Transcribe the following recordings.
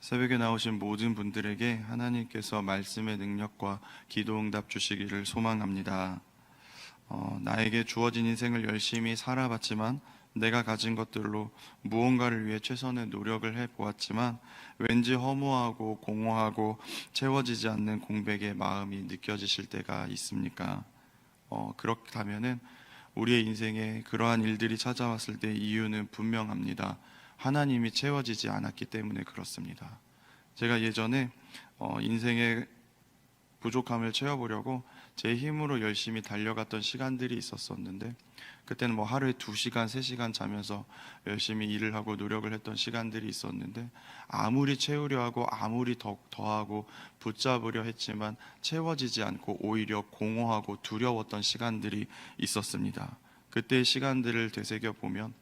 새벽에 나오신 모든 분들에게 하나님께서 말씀의 능력과 기도 응답 주시기를 소망합니다. 나에게 주어진 인생을 열심히 살아봤지만 내가 가진 것들로 무언가를 위해 최선의 노력을 해보았지만 왠지 허무하고 공허하고 채워지지 않는 공백의 마음이 느껴지실 때가 있습니까? 그렇다면은 우리의 인생에 그러한 일들이 찾아왔을 때 이유는 분명합니다. 하나님이 채워지지 않았기 때문에 그렇습니다. 제가 예전에 인생의 부족함을 채워보려고 제 힘으로 열심히 달려갔던 시간들이 있었었는데, 그때는 뭐 하루에 2시간, 3시간 자면서 열심히 일을 하고 노력을 했던 시간들이 있었는데, 아무리 채우려 하고 아무리 더하고 붙잡으려 했지만 채워지지 않고 오히려 공허하고 두려웠던 시간들이 있었습니다. 그때의 시간들을 되새겨 보면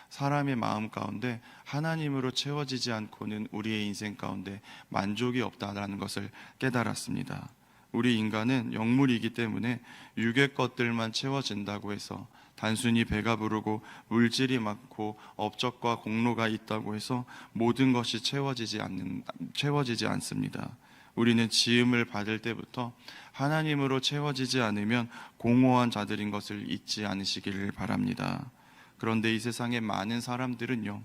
사람의 마음 가운데 하나님으로 채워지지 않고는 우리의 인생 가운데 만족이 없다라는 것을 깨달았습니다. 우리 인간은 영물이기 때문에 육의 것들만 채워진다고 해서, 단순히 배가 부르고 물질이 많고 업적과 공로가 있다고 해서 모든 것이 채워지지 않습니다. 우리는 지음을 받을 때부터 하나님으로 채워지지 않으면 공허한 자들인 것을 잊지 않으시기를 바랍니다. 그런데 이 세상의 많은 사람들은요,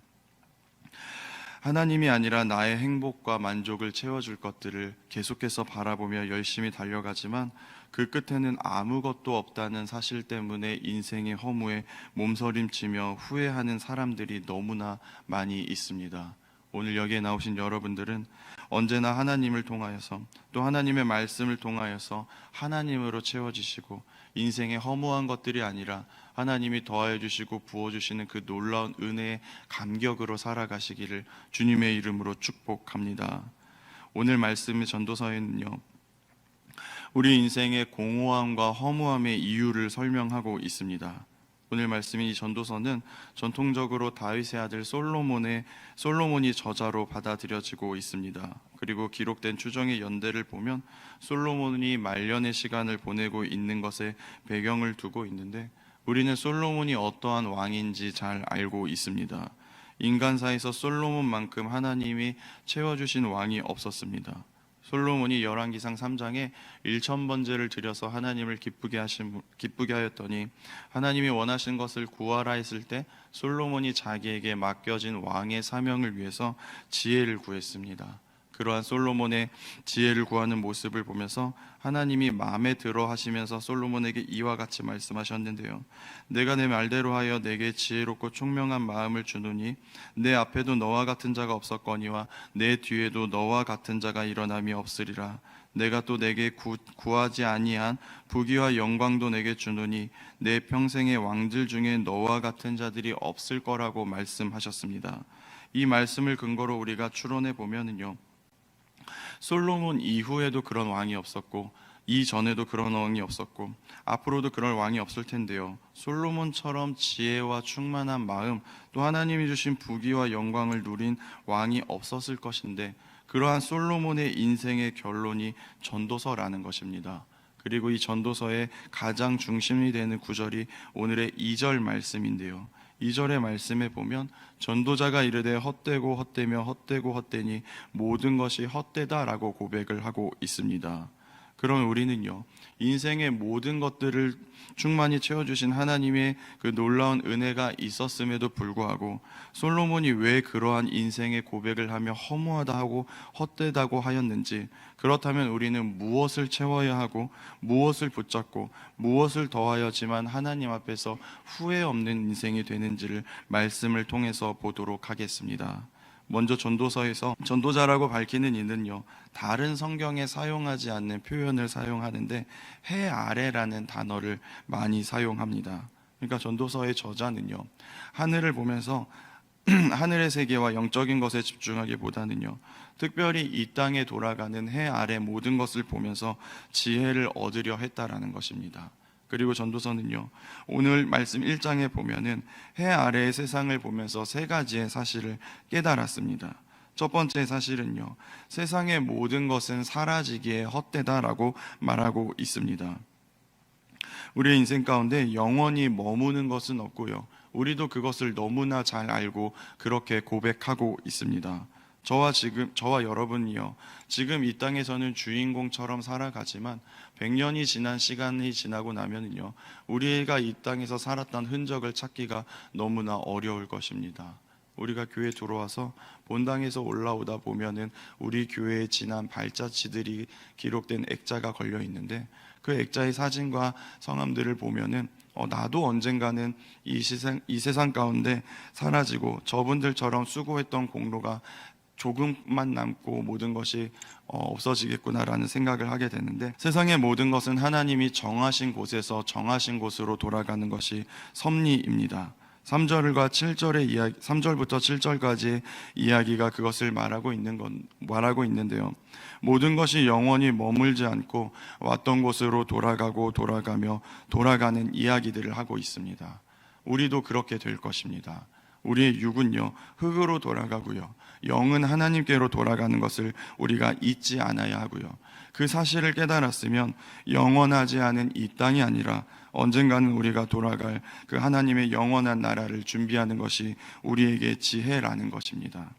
하나님이 아니라 나의 행복과 만족을 채워줄 것들을 계속해서 바라보며 열심히 달려가지만 그 끝에는 아무것도 없다는 사실 때문에 인생의 허무에 몸서림치며 후회하는 사람들이 너무나 많이 있습니다. 오늘 여기에 나오신 여러분들은 언제나 하나님을 통하여서, 또 하나님의 말씀을 통하여서 하나님으로 채워지시고 인생의 허무한 것들이 아니라 하나님이 더하여 주시고 부어주시는 그 놀라운 은혜의 감격으로 살아가시기를 주님의 이름으로 축복합니다. 오늘 말씀의 전도서에는요, 우리 인생의 공허함과 허무함의 이유를 설명하고 있습니다. 오늘 말씀인 이 전도서는 전통적으로 다윗의 아들 솔로몬이 저자로 받아들여지고 있습니다. 그리고 기록된 추정의 연대를 보면 솔로몬이 말년의 시간을 보내고 있는 것에 배경을 두고 있는데, 우리는 솔로몬이 어떠한 왕인지 잘 알고 있습니다. 인간사에서 솔로몬만큼 하나님이 채워주신 왕이 없었습니다. 솔로몬이 열왕기상 3장에 1000번제를 드려서 하나님을 기쁘게 하였더니, 하나님이 원하신 것을 구하라 했을 때 솔로몬이 자기에게 맡겨진 왕의 사명을 위해서 지혜를 구했습니다. 그러한 솔로몬의 지혜를 구하는 모습을 보면서 하나님이 마음에 들어 하시면서 솔로몬에게 이와 같이 말씀하셨는데요, 내가 내 말대로 하여 내게 지혜롭고 총명한 마음을 주노니 내 앞에도 너와 같은 자가 없었거니와 내 뒤에도 너와 같은 자가 일어남이 없으리라. 내가 또 내게 구하지 아니한 부귀와 영광도 내게 주노니 내 평생의 왕들 중에 너와 같은 자들이 없을 거라고 말씀하셨습니다. 이 말씀을 근거로 우리가 추론해 보면은요, 솔로몬 이후에도 그런 왕이 없었고, 이전에도 그런 왕이 없었고, 앞으로도 그럴 왕이 없을 텐데요, 솔로몬처럼 지혜와 충만한 마음, 또 하나님이 주신 부귀와 영광을 누린 왕이 없었을 것인데, 그러한 솔로몬의 인생의 결론이 전도서라는 것입니다. 그리고 이 전도서의 가장 중심이 되는 구절이 오늘의 2절 말씀인데요, 2절의 말씀에 보면 전도자가 이르되 헛되고 헛되며 헛되고 헛되니 모든 것이 헛되다라고 고백을 하고 있습니다. 그럼 우리는요, 인생의 모든 것들을 충만히 채워주신 하나님의 그 놀라운 은혜가 있었음에도 불구하고 솔로몬이 왜 그러한 인생의 고백을 하며 허무하다 하고 헛되다고 하였는지, 그렇다면 우리는 무엇을 채워야 하고 무엇을 붙잡고 무엇을 더하여지만 하나님 앞에서 후회 없는 인생이 되는지를 말씀을 통해서 보도록 하겠습니다. 먼저 전도서에서 전도자라고 밝히는 이는요, 다른 성경에 사용하지 않는 표현을 사용하는데 해 아래라는 단어를 많이 사용합니다. 그러니까 전도서의 저자는요, 하늘을 보면서 하늘의 세계와 영적인 것에 집중하기보다는요, 특별히 이 땅에 돌아가는 해 아래 모든 것을 보면서 지혜를 얻으려 했다라는 것입니다. 그리고 전도서는요, 오늘 말씀 1장에 보면은 해 아래의 세상을 보면서 3가지의 사실을 깨달았습니다. 첫 번째 사실은요, 세상의 모든 것은 사라지기에 헛되다라고 말하고 있습니다. 우리의 인생 가운데 영원히 머무는 것은 없고요, 우리도 그것을 너무나 잘 알고 그렇게 고백하고 있습니다. 저와 여러분이요. 지금 이 땅에서는 주인공처럼 살아가지만 100년이 지난 시간이 지나고 나면은요, 우리가 이 땅에서 살았던 흔적을 찾기가 너무나 어려울 것입니다. 우리가 교회에 들어와서 본당에서 올라오다 보면은 우리 교회의 지난 발자취들이 기록된 액자가 걸려 있는데, 그 액자의 사진과 성함들을 보면은 나도 언젠가는 이 세상 가운데 사라지고 저분들처럼 수고했던 공로가 조금만 남고 모든 것이 없어지겠구나라는 생각을 하게 되는데, 세상의 모든 것은 하나님이 정하신 곳에서 정하신 곳으로 돌아가는 것이 섭리입니다. 3절과 7절의 이야기, 3절부터 7절까지의 이야기가 그것을 말하고 있는데요. 모든 것이 영원히 머물지 않고 왔던 곳으로 돌아가고 돌아가며 돌아가는 이야기들을 하고 있습니다. 우리도 그렇게 될 것입니다. 우리의 육은요, 흙으로 돌아가고요, 영은 하나님께로 돌아가는 것을 우리가 잊지 않아야 하고요. 그 사실을 깨달았으면 영원하지 않은 이 땅이 아니라 언젠가는 우리가 돌아갈 그 하나님의 영원한 나라를 준비하는 것이 우리에게 지혜라는 것입니다.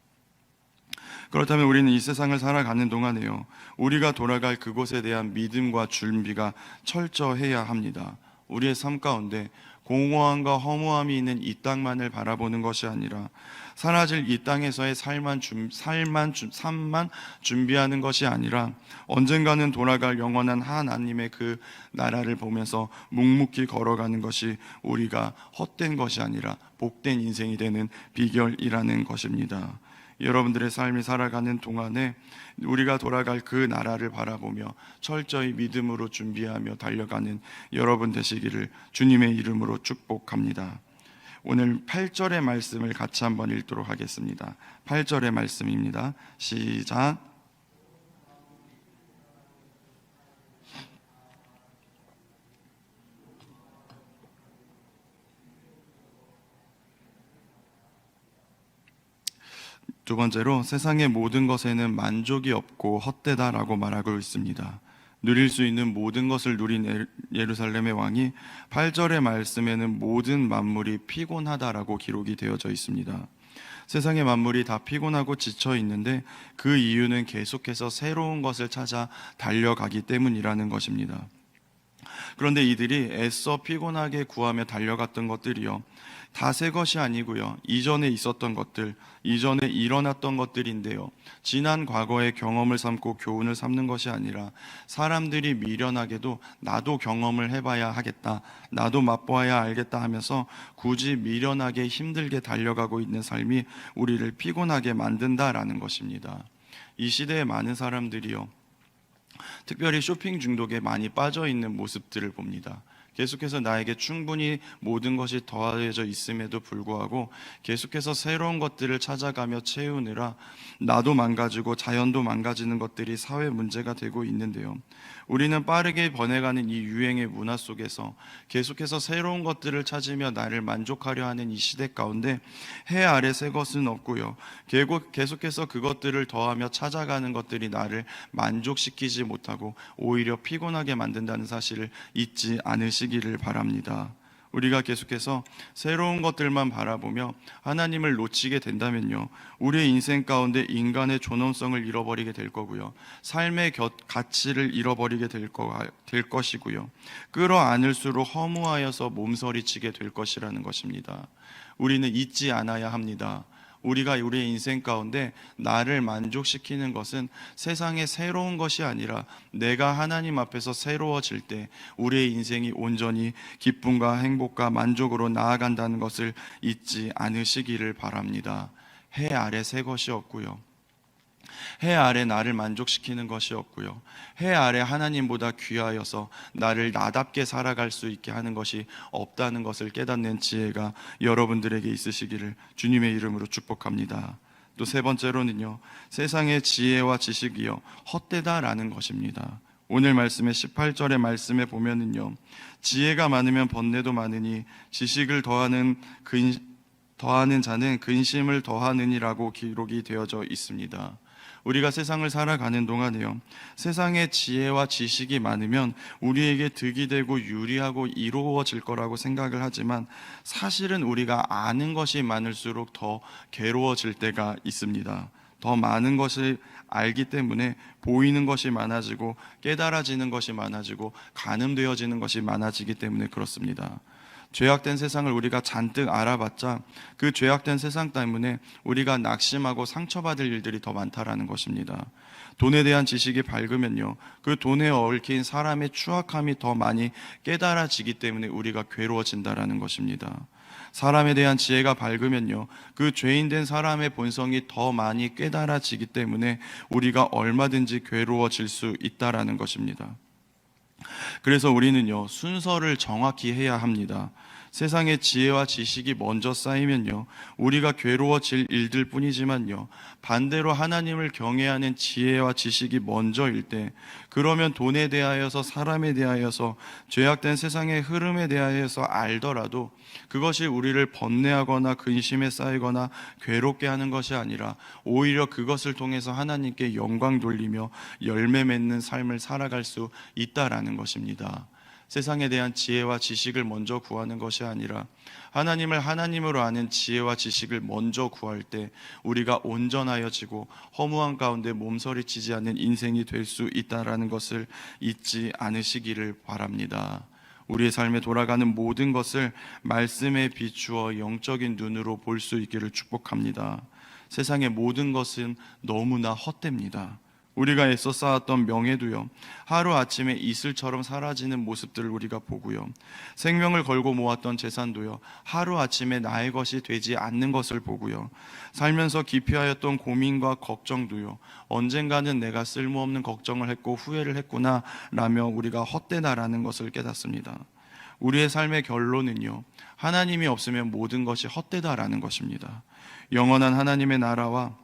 그렇다면 우리는 이 세상을 살아가는 동안에요, 우리가 돌아갈 그곳에 대한 믿음과 준비가 철저해야 합니다. 우리의 삶 가운데 공허함과 허무함이 있는 이 땅만을 바라보는 것이 아니라 사라질 이 땅에서의 삶만 준비하는 것이 아니라 언젠가는 돌아갈 영원한 하나님의 그 나라를 보면서 묵묵히 걸어가는 것이 우리가 헛된 것이 아니라 복된 인생이 되는 비결이라는 것입니다. 여러분들의 삶이 살아가는 동안에 우리가 돌아갈 그 나라를 바라보며 철저히 믿음으로 준비하며 달려가는 여러분 되시기를 주님의 이름으로 축복합니다. 오늘 8절의 말씀을 같이 한번 읽도록 하겠습니다. 8절의 말씀입니다. 시작. 두 번째로, 세상의 모든 것에는 만족이 없고 헛되다라고 말하고 있습니다. 누릴 수 있는 모든 것을 누린 예루살렘의 왕이 8절의 말씀에는 모든 만물이 피곤하다라고 기록이 되어져 있습니다. 세상의 만물이 다 피곤하고 지쳐 있는데 그 이유는 계속해서 새로운 것을 찾아 달려가기 때문이라는 것입니다. 그런데 이들이 애써 피곤하게 구하며 달려갔던 것들이요, 다 새 것이 아니고요, 이전에 있었던 것들, 이전에 일어났던 것들인데요, 지난 과거의 경험을 삼고 교훈을 삼는 것이 아니라 사람들이 미련하게도 나도 경험을 해봐야 하겠다, 나도 맛보아야 알겠다 하면서 굳이 미련하게 힘들게 달려가고 있는 삶이 우리를 피곤하게 만든다라는 것입니다. 이 시대의 많은 사람들이요, 특별히 쇼핑 중독에 많이 빠져 있는 모습들을 봅니다. 계속해서 나에게 충분히 모든 것이 더해져 있음에도 불구하고 계속해서 새로운 것들을 찾아가며 채우느라 나도 망가지고 자연도 망가지는 것들이 사회 문제가 되고 있는데요, 우리는 빠르게 번해가는 이 유행의 문화 속에서 계속해서 새로운 것들을 찾으며 나를 만족하려 하는 이 시대 가운데 해 아래 새 것은 없고요, 계속해서 그것들을 더하며 찾아가는 것들이 나를 만족시키지 못하고 오히려 피곤하게 만든다는 사실을 잊지 않으시기를 바랍니다. 우리가 계속해서 새로운 것들만 바라보며 하나님을 놓치게 된다면요, 우리의 인생 가운데 인간의 존엄성을 잃어버리게 될 거고요, 삶의 가치를 잃어버리게 될 것이고요, 끌어안을수록 허무하여서 몸서리치게 될 것이라는 것입니다. 우리는 잊지 않아야 합니다. 우리가 우리의 인생 가운데 나를 만족시키는 것은 세상의 새로운 것이 아니라 내가 하나님 앞에서 새로워질 때 우리의 인생이 온전히 기쁨과 행복과 만족으로 나아간다는 것을 잊지 않으시기를 바랍니다. 해 아래 새 것이 없고요, 해 아래 나를 만족시키는 것이 없고요, 해 아래 하나님보다 귀하여서 나를 나답게 살아갈 수 있게 하는 것이 없다는 것을 깨닫는 지혜가 여러분들에게 있으시기를 주님의 이름으로 축복합니다. 또 세 번째로는요, 세상의 지혜와 지식이요 헛되다라는 것입니다. 오늘 말씀의 18절의 말씀에 보면은요, 지혜가 많으면 번뇌도 많으니 지식을 더하는 자는 근심을 더하느니라고 기록이 되어져 있습니다. 우리가 세상을 살아가는 동안에요, 세상의 지혜와 지식이 많으면 우리에게 득이 되고 유리하고 이로워질 거라고 생각을 하지만 사실은 우리가 아는 것이 많을수록 더 괴로워질 때가 있습니다. 더 많은 것을 알기 때문에 보이는 것이 많아지고 깨달아지는 것이 많아지고 가늠되어지는 것이 많아지기 때문에 그렇습니다. 죄악된 세상을 우리가 잔뜩 알아봤자 그 죄악된 세상 때문에 우리가 낙심하고 상처받을 일들이 더 많다라는 것입니다. 돈에 대한 지식이 밝으면요, 그 돈에 얽힌 사람의 추악함이 더 많이 깨달아지기 때문에 우리가 괴로워진다라는 것입니다. 사람에 대한 지혜가 밝으면요, 그 죄인된 사람의 본성이 더 많이 깨달아지기 때문에 우리가 얼마든지 괴로워질 수 있다라는 것입니다. 그래서 우리는요, 순서를 정확히 해야 합니다. 세상의 지혜와 지식이 먼저 쌓이면요, 우리가 괴로워질 일들 뿐이지만요, 반대로 하나님을 경외하는 지혜와 지식이 먼저일 때, 그러면 돈에 대하여서, 사람에 대하여서, 죄악된 세상의 흐름에 대하여서 알더라도 그것이 우리를 번뇌하거나 근심에 쌓이거나 괴롭게 하는 것이 아니라 오히려 그것을 통해서 하나님께 영광 돌리며 열매 맺는 삶을 살아갈 수 있다라는 것입니다. 세상에 대한 지혜와 지식을 먼저 구하는 것이 아니라 하나님을 하나님으로 아는 지혜와 지식을 먼저 구할 때 우리가 온전하여지고 허무한 가운데 몸서리치지 않는 인생이 될 수 있다라는 것을 잊지 않으시기를 바랍니다. 우리의 삶에 돌아가는 모든 것을 말씀에 비추어 영적인 눈으로 볼 수 있기를 축복합니다. 세상의 모든 것은 너무나 헛됩니다. 우리가 애써 쌓았던 명예도요, 하루아침에 이슬처럼 사라지는 모습들을 우리가 보고요, 생명을 걸고 모았던 재산도요, 하루아침에 나의 것이 되지 않는 것을 보고요, 살면서 기피하였던 고민과 걱정도요, 언젠가는 내가 쓸모없는 걱정을 했고 후회를 했구나 라며 우리가 헛되다라는 것을 깨닫습니다. 우리의 삶의 결론은요, 하나님이 없으면 모든 것이 헛되다라는 것입니다. 영원한 하나님의 나라와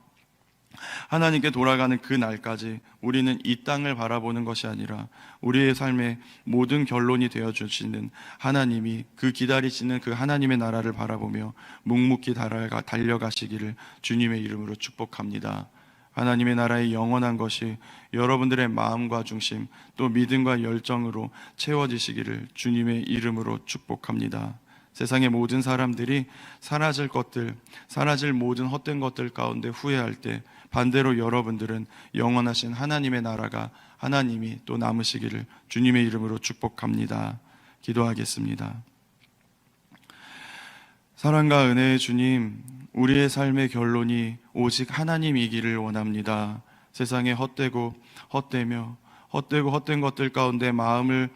하나님께 돌아가는 그 날까지 우리는 이 땅을 바라보는 것이 아니라 우리의 삶의 모든 결론이 되어주시는 하나님이, 그 기다리시는 그 하나님의 나라를 바라보며 묵묵히 달려가시기를 주님의 이름으로 축복합니다. 하나님의 나라의 영원한 것이 여러분들의 마음과 중심, 또 믿음과 열정으로 채워지시기를 주님의 이름으로 축복합니다. 세상의 모든 사람들이 사라질 것들, 사라질 모든 헛된 것들 가운데 후회할 때 반대로 여러분들은 영원하신 하나님의 나라가, 하나님이 또 남으시기를 주님의 이름으로 축복합니다. 기도하겠습니다. 사랑과 은혜의 주님, 우리의 삶의 결론이 오직 하나님이기를 원합니다. 세상에 헛되며 헛된 것들 가운데 마음을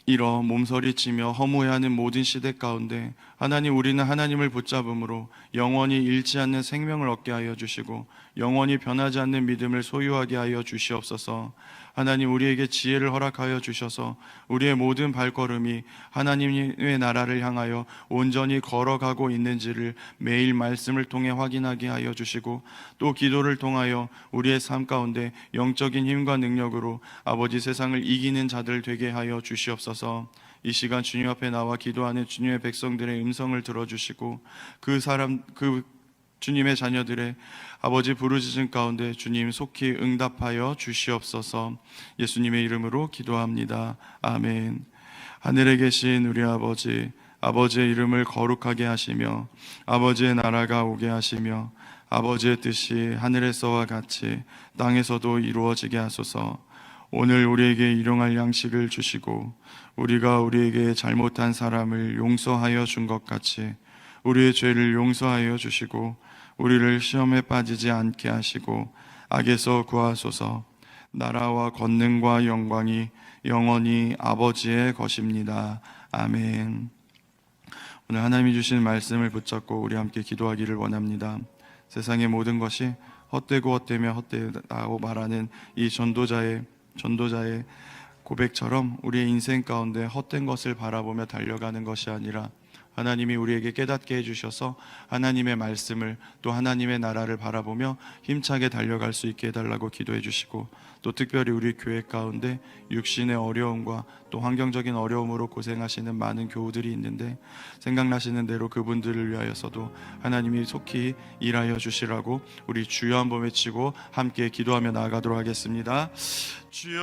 잃어 몸서리치며 허무해하는 모든 시대 가운데 하나님, 우리는 하나님을 붙잡음으로 영원히 잃지 않는 생명을 얻게 하여 주시고 영원히 변하지 않는 믿음을 소유하게 하여 주시옵소서. 하나님, 우리에게 지혜를 허락하여 주셔서 우리의 모든 발걸음이 하나님의 나라를 향하여 온전히 걸어가고 있는지를 매일 말씀을 통해 확인하게 하여 주시고, 또 기도를 통하여 우리의 삶 가운데 영적인 힘과 능력으로 아버지 세상을 이기는 자들 되게 하여 주시옵소서. 이 시간 주님 앞에 나와 기도하는 주님의 백성들의 음성을 들어주시고 그 주님의 자녀들의 아버지 부르짖음 가운데 주님 속히 응답하여 주시옵소서. 예수님의 이름으로 기도합니다. 아멘. 하늘에 계신 우리 아버지, 아버지의 이름을 거룩하게 하시며 아버지의 나라가 오게 하시며 아버지의 뜻이 하늘에서와 같이 땅에서도 이루어지게 하소서. 오늘 우리에게 일용할 양식을 주시고 우리가 우리에게 잘못한 사람을 용서하여 준 것 같이 우리의 죄를 용서하여 주시고 우리를 시험에 빠지지 않게 하시고 악에서 구하소서. 나라와 권능과 영광이 영원히 아버지의 것입니다. 아멘. 오늘 하나님이 주신 말씀을 붙잡고 우리 함께 기도하기를 원합니다. 세상의 모든 것이 헛되고 헛되며 헛되다고 말하는 이 전도자의 고백처럼 우리의 인생 가운데 헛된 것을 바라보며 달려가는 것이 아니라 하나님이 우리에게 깨닫게 해주셔서 하나님의 말씀을, 또 하나님의 나라를 바라보며 힘차게 달려갈 수 있게 해달라고 기도해 주시고, 또 특별히 우리 교회 가운데 육신의 어려움과 또 환경적인 어려움으로 고생하시는 많은 교우들이 있는데 생각나시는 대로 그분들을 위하여서도 하나님이 속히 일하여 주시라고 우리 주여 한번 외치고 함께 기도하며 나아가도록 하겠습니다. 주여.